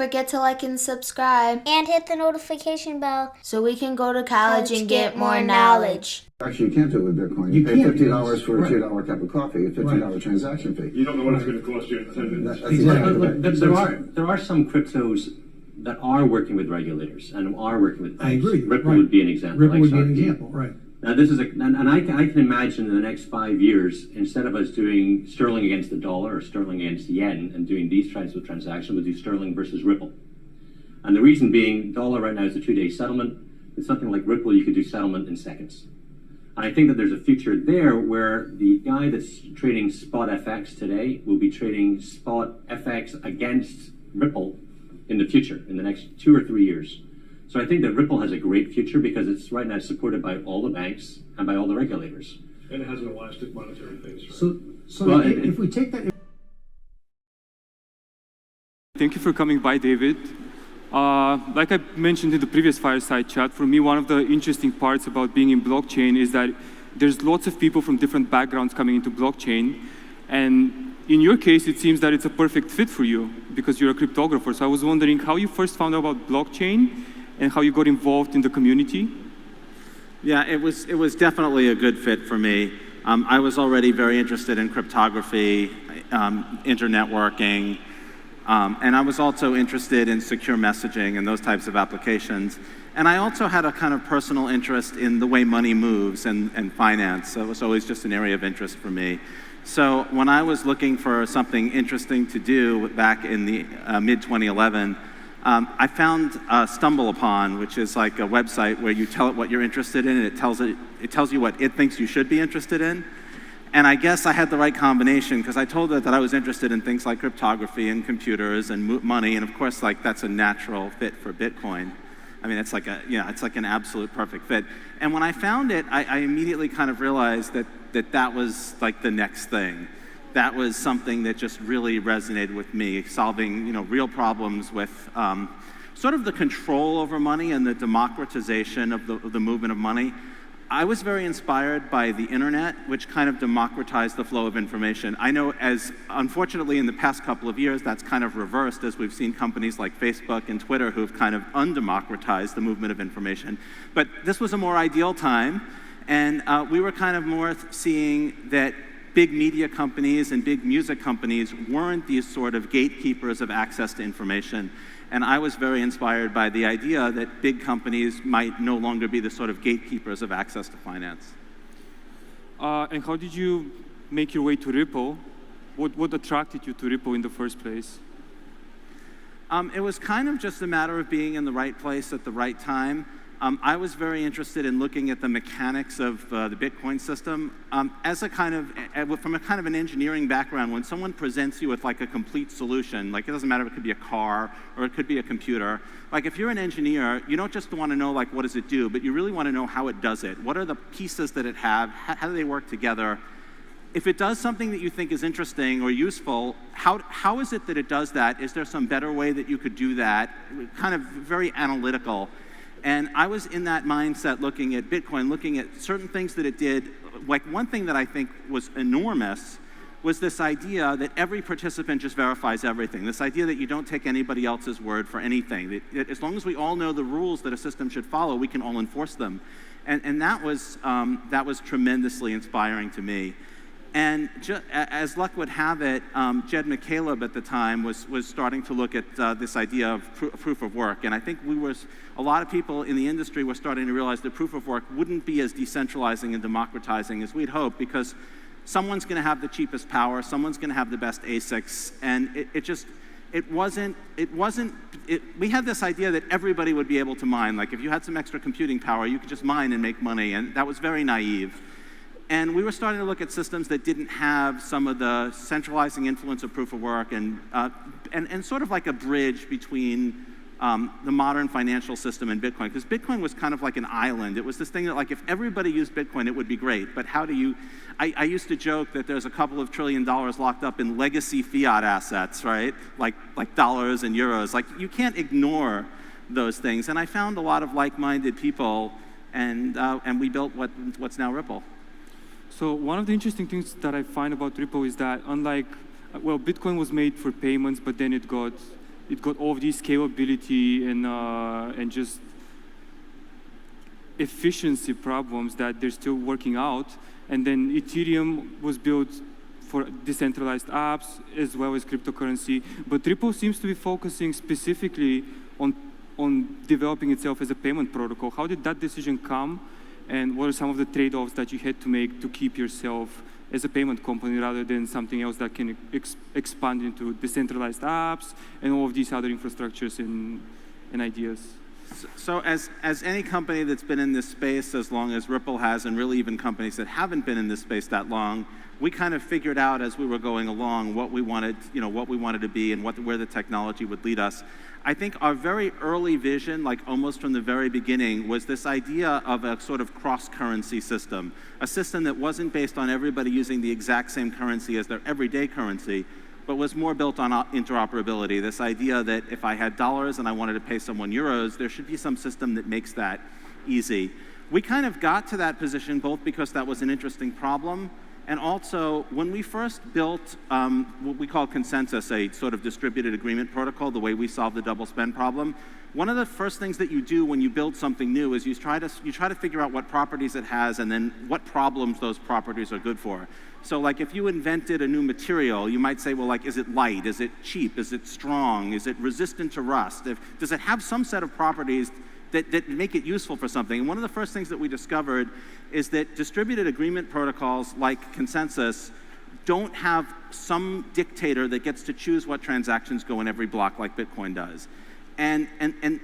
forget to like and subscribe. And hit the notification bell so we can go to college and get more knowledge. Actually, you can't do it with Bitcoin. You pay $50 for a $2 cup of coffee, a $50 transaction fee. You don't know what it's going to cost you in 10 minutes. Exactly. There are some cryptos that are working with regulators and are working with banks. I agree. Ripple would be an example. Ripple would be an example, right. Now this is and I can imagine in the next 5 years, instead of us doing sterling against the dollar or sterling against yen and doing these types of transactions, we'll do sterling versus Ripple. And the reason being, dollar right now is a 2-day settlement. With something like Ripple, you could do settlement in seconds. And I think that there's a future there where the guy that's trading spot FX today will be trading spot FX against Ripple in the future, in the next 2 or 3 years. So I think that Ripple has a great future because it's right now supported by all the banks and by all the regulators. And it has an elastic monetary base, right? So well, if we take that... Thank you for coming by, David. Like I mentioned in the previous fireside chat, for me, one of the interesting parts about being in blockchain is that there's lots of people from different backgrounds coming into blockchain. And in your case, it seems that it's a perfect fit for you because you're a cryptographer. So I was wondering how you first found out about blockchain and how you got involved in the community. Yeah, it was definitely a good fit for me. I was already very interested in cryptography, internetworking, and I was also interested in secure messaging and those types of applications. And I also had a kind of personal interest in the way money moves and finance. So it was always just an area of interest for me. So when I was looking for something interesting to do back in the mid-2011, I found StumbleUpon, which is like a website where you tell it what you're interested in, and it tells you what it thinks you should be interested in. And I guess I had the right combination because I told it that I was interested in things like cryptography and computers and money, and of course, like that's a natural fit for Bitcoin. I mean, it's like an absolute perfect fit. And when I found it, I immediately kind of realized that was like the next thing. That was something that just really resonated with me, solving real problems with sort of the control over money and the democratization of the movement of money. I was very inspired by the internet, which kind of democratized the flow of information. I know unfortunately in the past couple of years, that's kind of reversed as we've seen companies like Facebook and Twitter who've kind of undemocratized the movement of information. But this was a more ideal time, and we were kind of more seeing that big media companies and big music companies weren't these sort of gatekeepers of access to information. And I was very inspired by the idea that big companies might no longer be the sort of gatekeepers of access to finance. And how did you make your way to Ripple? What attracted you to Ripple in the first place? It was kind of just a matter of being in the right place at the right time. I was very interested in looking at the mechanics of the Bitcoin system. From a kind of an engineering background, when someone presents you with like a complete solution, like it doesn't matter if it could be a car or it could be a computer, like if you're an engineer, you don't just want to know like what does it do, but you really want to know how it does it. What are the pieces that it have? How do they work together? If it does something that you think is interesting or useful, how is it that it does that? Is there some better way that you could do that? Kind of very analytical. And I was in that mindset looking at Bitcoin, looking at certain things that it did. Like one thing that I think was enormous was this idea that every participant just verifies everything. This idea that you don't take anybody else's word for anything. That as long as we all know the rules that a system should follow, we can all enforce them. And that was tremendously inspiring to me. And as luck would have it, Jed McCaleb at the time was starting to look at this idea of proof of work. And I think a lot of people in the industry were starting to realize that proof of work wouldn't be as decentralizing and democratizing as we'd hoped, because someone's going to have the cheapest power, someone's going to have the best ASICs, and we had this idea that everybody would be able to mine. Like if you had some extra computing power, you could just mine and make money, and that was very naive. And we were starting to look at systems that didn't have some of the centralizing influence of proof of work and sort of like a bridge between the modern financial system and Bitcoin. Because Bitcoin was kind of like an island. It was this thing that like if everybody used Bitcoin, it would be great. But how do you, I used to joke that there's a couple of $1 trillion locked up in legacy fiat assets, right? Like dollars and euros. Like you can't ignore those things. And I found a lot of like-minded people, and we built what's now Ripple. So one of the interesting things that I find about Ripple is that unlike, well, Bitcoin was made for payments, but then it got it got all of these scalability and just efficiency problems that they're still working out. And then Ethereum was built for decentralized apps as well as cryptocurrency. But Ripple seems to be focusing specifically on developing itself as a payment protocol. How did that decision come? And what are some of the trade-offs that you had to make to keep yourself as a payment company rather than something else that can expand into decentralized apps and all of these other infrastructures and ideas? So as any company that's been in this space as long as Ripple has, and really even companies that haven't been in this space that long, we kind of figured out as we were going along what we wanted, what we wanted to be and where the technology would lead us. I think our very early vision, like almost from the very beginning, was this idea of a sort of cross-currency system, a system that wasn't based on everybody using the exact same currency as their everyday currency, but was more built on interoperability, this idea that if I had dollars and I wanted to pay someone euros, there should be some system that makes that easy. We kind of got to that position both because that was an interesting problem, and also when we first built what we call consensus, a sort of distributed agreement protocol, the way we solve the double spend problem, one of the first things that you do when you build something new is you try to figure out what properties it has and then what problems those properties are good for. So like if you invented a new material, you might say, well, like, is it light? Is it cheap? Is it strong? Is it resistant to rust? Does it have some set of properties that make it useful for something? And one of the first things that we discovered is that distributed agreement protocols like consensus don't have some dictator that gets to choose what transactions go in every block like Bitcoin does. And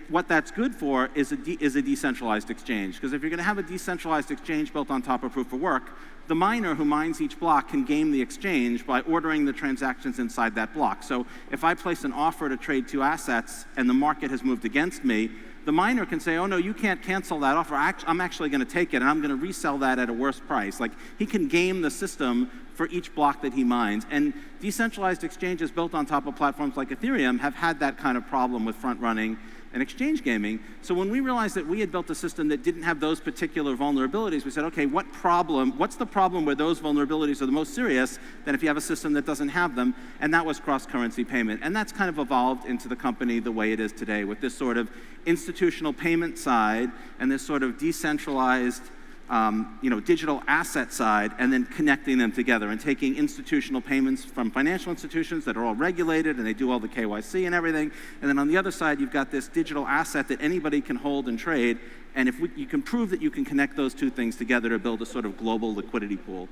what that's good for is a decentralized exchange. Because if you're going to have a decentralized exchange built on top of proof of work, the miner who mines each block can game the exchange by ordering the transactions inside that block. So if I place an offer to trade 2 assets and the market has moved against me, the miner can say, oh no, you can't cancel that offer. I'm actually going to take it and I'm going to resell that at a worse price. Like, he can game the system for each block that he mines. And decentralized exchanges built on top of platforms like Ethereum have had that kind of problem with front running and exchange gaming. So when we realized that we had built a system that didn't have those particular vulnerabilities, we said, okay, what's the problem where those vulnerabilities are the most serious than if you have a system that doesn't have them? And that was cross-currency payment. And that's kind of evolved into the company the way it is today, with this sort of institutional payment side and this sort of decentralized digital asset side, and then connecting them together and taking institutional payments from financial institutions that are all regulated and they do all the KYC and everything. And then on the other side, you've got this digital asset that anybody can hold and trade. And if you can prove that you can connect those two things together to build a sort of global liquidity pool.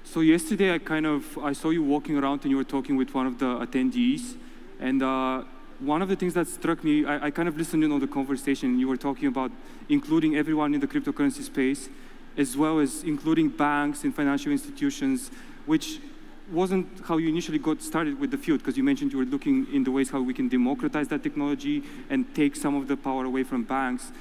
So yesterday, I saw you walking around and you were talking with one of the attendees. And one of the things that struck me, I kind of listened in on the conversation. You were talking about including everyone in the cryptocurrency space, as well as including banks and financial institutions, which wasn't how you initially got started with the field, because you mentioned you were looking into ways how we can democratize that technology and take some of the power away from banks.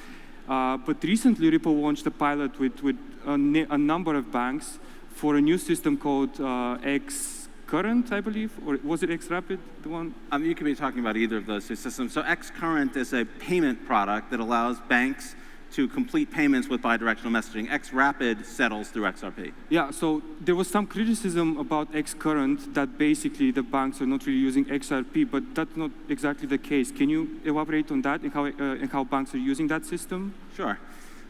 But recently, Ripple launched a pilot with a number of banks for a new system called X-Current, I believe, or was it X-Rapid, the one? You could be talking about either of those two systems. So X-Current is a payment product that allows banks to complete payments with bidirectional messaging. X-Rapid settles through XRP. Yeah, so there was some criticism about X-Current that basically the banks are not really using XRP, but that's not exactly the case. Can you elaborate on that and how banks are using that system? Sure.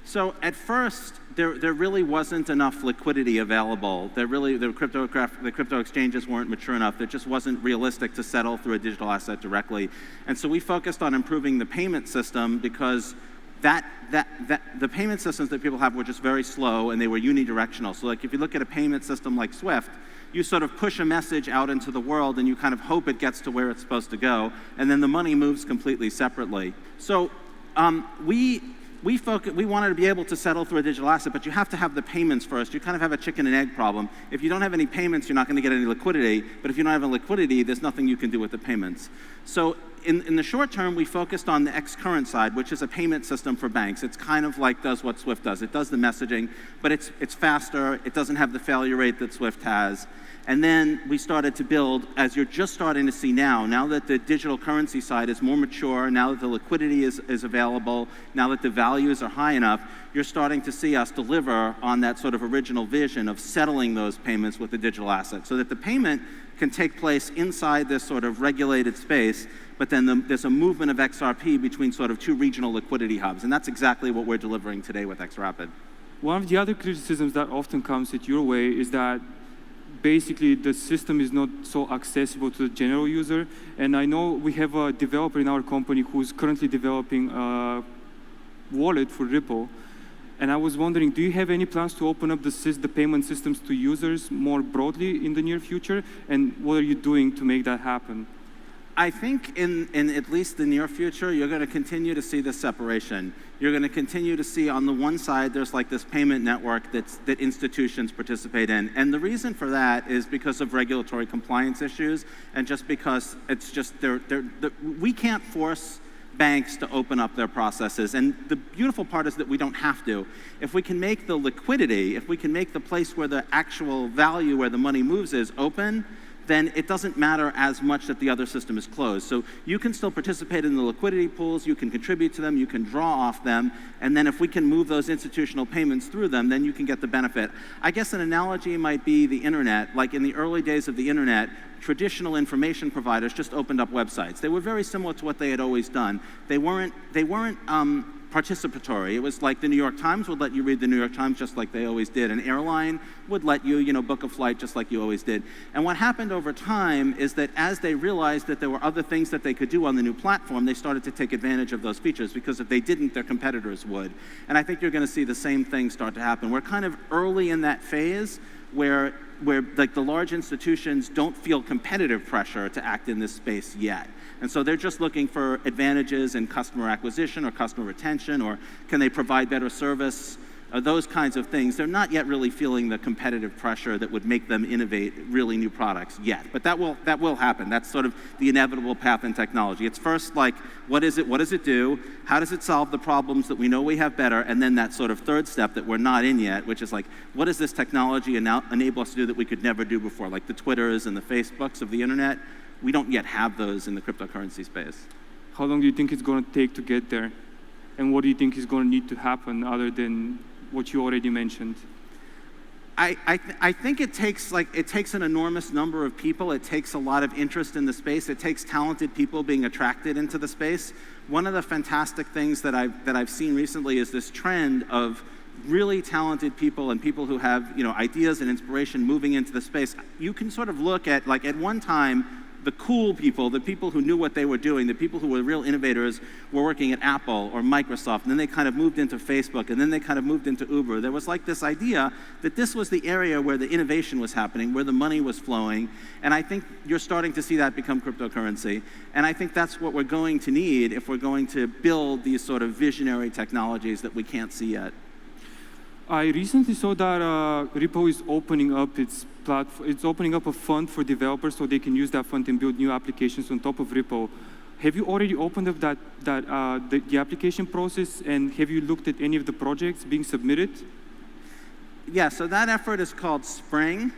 So at first, there really wasn't enough liquidity available. The crypto exchanges weren't mature enough. It just wasn't realistic to settle through a digital asset directly. And so we focused on improving the payment system because the payment systems that people have were just very slow and they were unidirectional. So like if you look at a payment system like SWIFT, you sort of push a message out into the world and you kind of hope it gets to where it's supposed to go, and then the money moves completely separately. So we wanted to be able to settle through a digital asset, but you have to have the payments first. You kind of have a chicken and egg problem. If you don't have any payments, you're not going to get any liquidity, but if you don't have any liquidity, there's nothing you can do with the payments. So in the short term, we focused on the X-Current side, which is a payment system for banks. It's kind of like does what SWIFT does. It does the messaging, but it's faster. It doesn't have the failure rate that SWIFT has. And then we started to build, as you're just starting to see now that the digital currency side is more mature, now that the liquidity is available, now that the values are high enough, you're starting to see us deliver on that sort of original vision of settling those payments with the digital asset so that the payment can take place inside this sort of regulated space, but then there's a movement of XRP between sort of two regional liquidity hubs. And that's exactly what we're delivering today with XRapid. One of the other criticisms that often comes at your way is that basically the system is not so accessible to the general user. And I know we have a developer in our company who's currently developing a wallet for Ripple. And I was wondering, do you have any plans to open up the payment systems to users more broadly in the near future? And what are you doing to make that happen? I think in at least the near future, you're going to continue to see this separation. You're going to continue to see on the one side, there's like this payment network that institutions participate in. And the reason for that is because of regulatory compliance issues and just because it's just, we can't force banks to open up their processes. And the beautiful part is that we don't have to. If we can make the liquidity, if we can make the place where the actual value, where the money moves is open, then it doesn't matter as much that the other system is closed. So you can still participate in the liquidity pools, you can contribute to them, you can draw off them, and then if we can move those institutional payments through them, then you can get the benefit. I guess an analogy might be the internet. Like in the early days of the internet, traditional information providers just opened up websites. They were very similar to what they had always done. They weren't participatory. It was like the New York Times would let you read the New York Times just like they always did. An airline would let you, book a flight just like you always did. And what happened over time is that as they realized that there were other things that they could do on the new platform, they started to take advantage of those features because if they didn't, their competitors would. And I think you're going to see the same thing start to happen. We're kind of early in that phase where like the large institutions don't feel competitive pressure to act in this space yet. And so they're just looking for advantages in customer acquisition or customer retention, or can they provide better service, those kinds of things. They're not yet really feeling the competitive pressure that would make them innovate really new products yet. But that will happen. That's sort of the inevitable path in technology. It's first like, what is it? What does it do? How does it solve the problems that we know we have better? And then that sort of third step that we're not in yet, which is like, what does this technology enable us to do that we could never do before? Like the Twitters and the Facebooks of the internet. We don't yet have those in the cryptocurrency space. How long do you think it's going to take to get there? And what do you think is going to need to happen other than what you already mentioned? I think it takes an enormous number of people. It takes a lot of interest in the space. It takes talented people being attracted into the space. One of the fantastic things that I've seen recently is this trend of really talented people and people who have ideas and inspiration moving into the space. You can sort of look at, like, at one time, the cool people, the people who knew what they were doing, the people who were real innovators were working at Apple or Microsoft, and then they kind of moved into Facebook, and then they kind of moved into Uber. There was like this idea that this was the area where the innovation was happening, where the money was flowing, and I think you're starting to see that become cryptocurrency. And I think that's what we're going to need if we're going to build these sort of visionary technologies that we can't see yet. I recently saw that Ripple is opening up its platform. It's opening up a fund for developers so they can use that fund and build new applications on top of Ripple. Have you already opened up the application process, and have you looked at any of the projects being submitted? Yeah, so that effort is called Spring,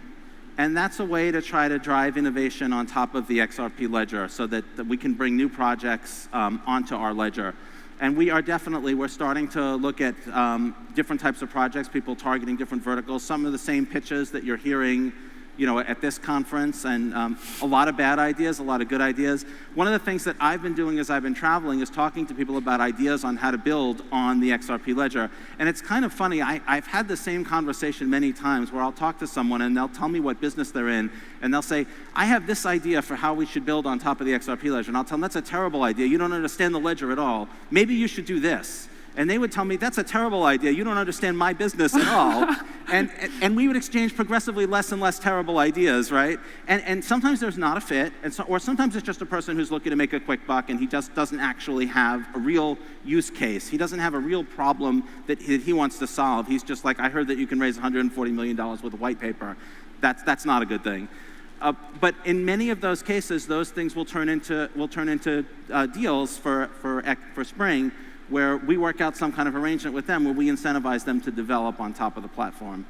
and that's a way to try to drive innovation on top of the XRP ledger so that we can bring new projects onto our ledger. And we're starting to look at different types of projects, people targeting different verticals, some of the same pitches that you're hearing at this conference, and a lot of bad ideas, a lot of good ideas. One of the things that I've been doing as I've been traveling is talking to people about ideas on how to build on the XRP ledger. And it's kind of funny, I've had the same conversation many times where I'll talk to someone and they'll tell me what business they're in, and they'll say, I have this idea for how we should build on top of the XRP ledger. And I'll tell them, that's a terrible idea. You don't understand the ledger at all. Maybe you should do this. And they would tell me, that's a terrible idea. You don't understand my business at all. and we would exchange progressively less and less terrible ideas, right? And sometimes there's not a fit, or sometimes it's just a person who's looking to make a quick buck and he just doesn't actually have a real use case. He doesn't have a real problem that he wants to solve. He's just like, I heard that you can raise $140 million with a white paper. That's not a good thing. But in many of those cases, those things will turn into deals for Spring, where we work out some kind of arrangement with them where we incentivize them to develop on top of the platform.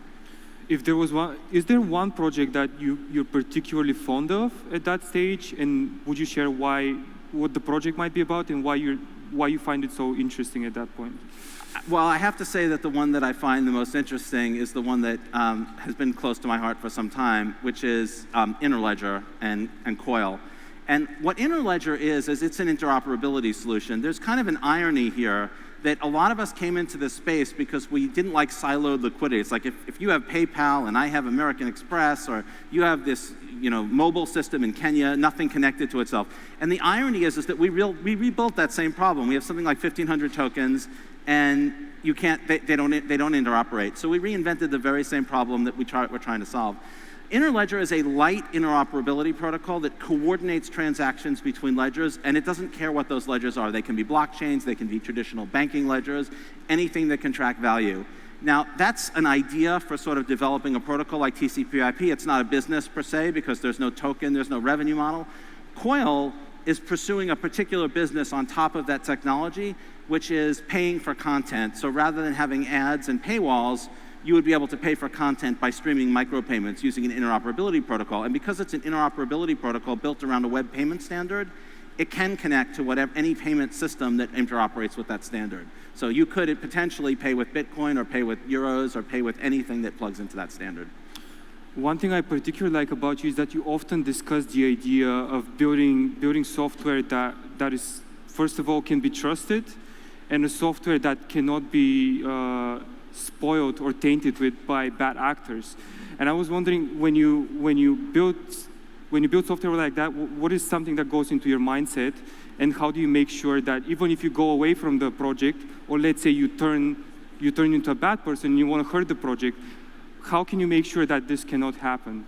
Is there one project that you're particularly fond of at that stage, and would you share what the project might be about and why you find it so interesting at that point? Well, I have to say that the one that I find the most interesting is the one that has been close to my heart for some time, which is Interledger and COIL. And what Interledger is it's an interoperability solution. There's kind of an irony here that a lot of us came into this space because we didn't like siloed liquidity. It's like if you have PayPal and I have American Express, or you have this mobile system in Kenya, nothing connected to itself. And the irony is that we rebuilt that same problem. We have something like 1,500 tokens, and you can't, they don't interoperate. So we reinvented the very same problem that we're trying to solve. Interledger is a light interoperability protocol that coordinates transactions between ledgers, and it doesn't care what those ledgers are. They can be blockchains, they can be traditional banking ledgers, anything that can track value. Now, that's an idea for sort of developing a protocol like TCP/IP. It's not a business per se because there's no token, there's no revenue model. COIL is pursuing a particular business on top of that technology, which is paying for content. So rather than having ads and paywalls, you would be able to pay for content by streaming micropayments using an interoperability protocol. And because it's an interoperability protocol built around a web payment standard, it can connect to any payment system that interoperates with that standard. So you could potentially pay with Bitcoin or pay with euros or pay with anything that plugs into that standard. One thing I particularly like about you is that you often discuss the idea of building software that is, first of all, can be trusted, and a software that cannot be spoiled or tainted by bad actors. And I was wondering, when you build software like that, what is something that goes into your mindset, and how do you make sure that even if you go away from the project, or let's say you turn into a bad person and you want to hurt the project, how can you make sure that this cannot happen?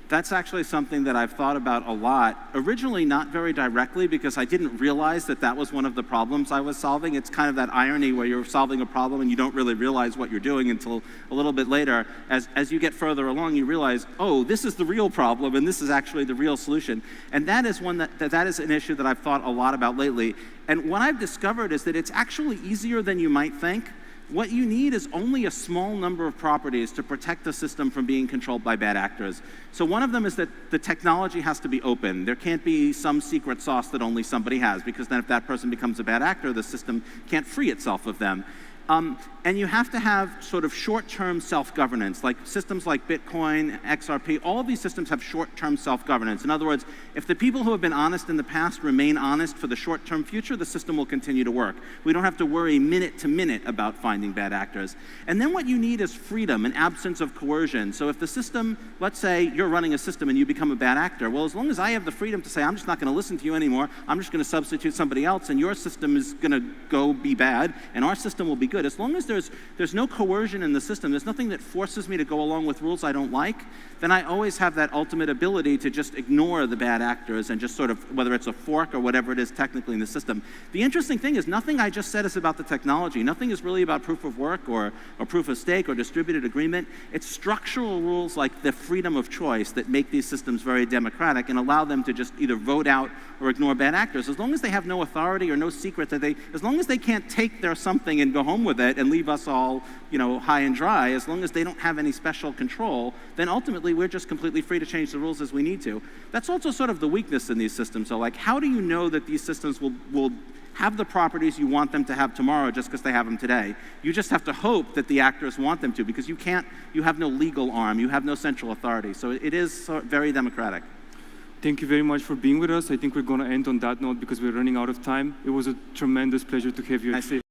That's actually something that I've thought about a lot. Originally, not very directly, because I didn't realize that that was one of the problems I was solving. It's kind of that irony where you're solving a problem and you don't really realize what you're doing until a little bit later. As you get further along, you realize, oh, this is the real problem and this is actually the real solution. And that is that is an issue that I've thought a lot about lately. And what I've discovered is that it's actually easier than you might think. What you need is only a small number of properties to protect the system from being controlled by bad actors. So one of them is that the technology has to be open. There can't be some secret sauce that only somebody has, because then if that person becomes a bad actor, the system can't free itself of them. And you have to have sort of short-term self-governance, like systems like Bitcoin, XRP, all of these systems have short-term self-governance. In other words, if the people who have been honest in the past remain honest for the short-term future, the system will continue to work. We don't have to worry minute to minute about finding bad actors. And then what you need is freedom, an absence of coercion. So if the system, let's say you're running a system and you become a bad actor, well, as long as I have the freedom to say, I'm just not going to listen to you anymore, I'm just going to substitute somebody else, and your system is going to go be bad, and our system will be good. As long as there's no coercion in the system, there's nothing that forces me to go along with rules I don't like, then I always have that ultimate ability to just ignore the bad actors and just sort of, whether it's a fork or whatever it is technically in the system. The interesting thing is nothing I just said is about the technology. Nothing is really about proof of work or proof of stake or distributed agreement. It's structural rules like the freedom of choice that make these systems very democratic and allow them to just either vote out or ignore bad actors. As long as they have no authority or no secret, as long as they can't take their something and go home with it and leave us all, high and dry, as long as they don't have any special control, then ultimately we're just completely free to change the rules as we need to. That's also sort of the weakness in these systems. So like, how do you know that these systems will have the properties you want them to have tomorrow just because they have them today? You just have to hope that the actors want them to, because you have no legal arm, you have no central authority. So it is very democratic. Thank you very much for being with us. I think we're going to end on that note because we're running out of time. It was a tremendous pleasure to have you.